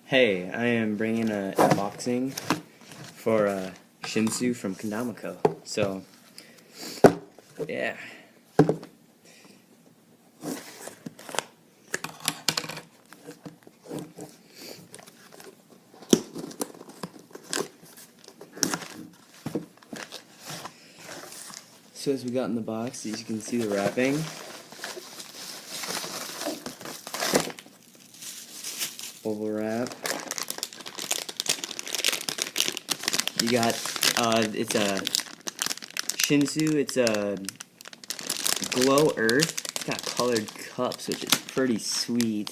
Hey, I am bringing an unboxing for Shenzhu from Kendama. So, yeah. So as we got in the box, as you can see the wrapping. Bubble wrap. You got, it's a Shenzhu, it's a Glow Earth. It's got colored cups, which is pretty sweet.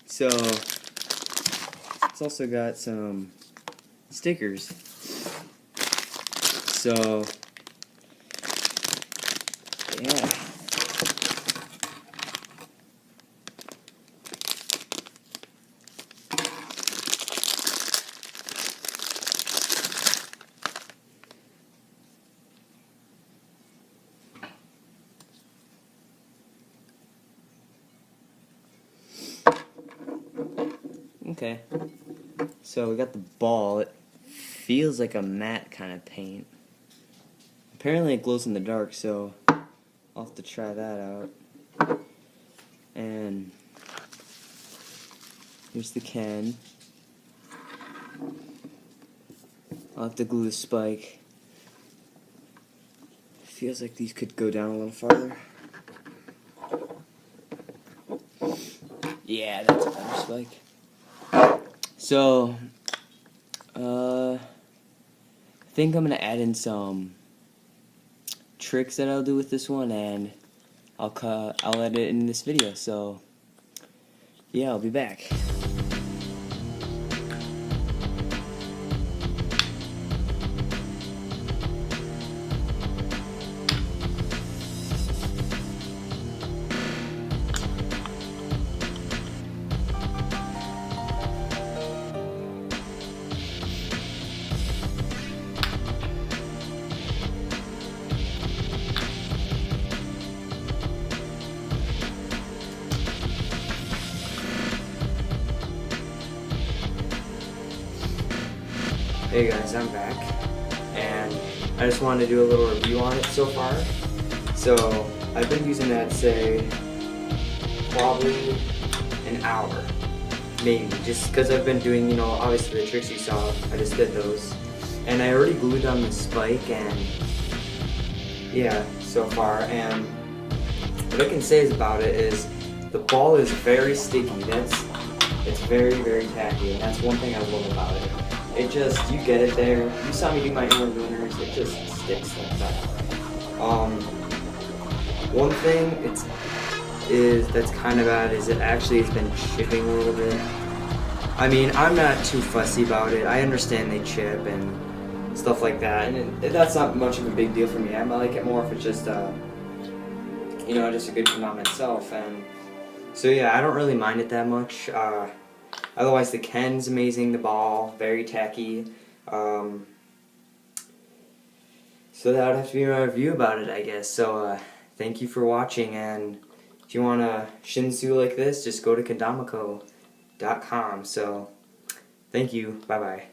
So, it's also got some stickers. So, yeah. Okay, so we got the ball. It feels like a matte kind of paint. Apparently it glows in the dark, so I'll have to try that out. And here's the can. I'll have to glue the spike. Feels like these could go down a little farther. Yeah, that's a better spike. So, I think I'm gonna add in some tricks that I'll do with this one, and I'll edit it in this video. So, yeah, I'll be back. Hey guys, I'm back, and I just wanted to do a little review on it so far. So, I've been using that, say, probably an hour, maybe, just because I've been doing, you know, obviously the tricks you saw, I just did those. And I already glued on the spike, and yeah, so far, and what I can say is about it is, the ball is very sticky. It's very, very tacky, and that's one thing I love about it. It just, you get it there. You saw me do my inner lunars, it just sticks like that. One thing that's kind of bad is it actually has been chipping a little bit. I mean, I'm not too fussy about it. I understand they chip and stuff like that, and that's not much of a big deal for me. I like it more if it's just, you know, just a good Kendama itself. And so yeah, I don't really mind it that much. Otherwise, the Ken's amazing, the ball, very tacky. So that would have to be my review about it, I guess. So, thank you for watching, and if you want a Shenzhu like this, just go to kendamaco.com. So, thank you, bye-bye.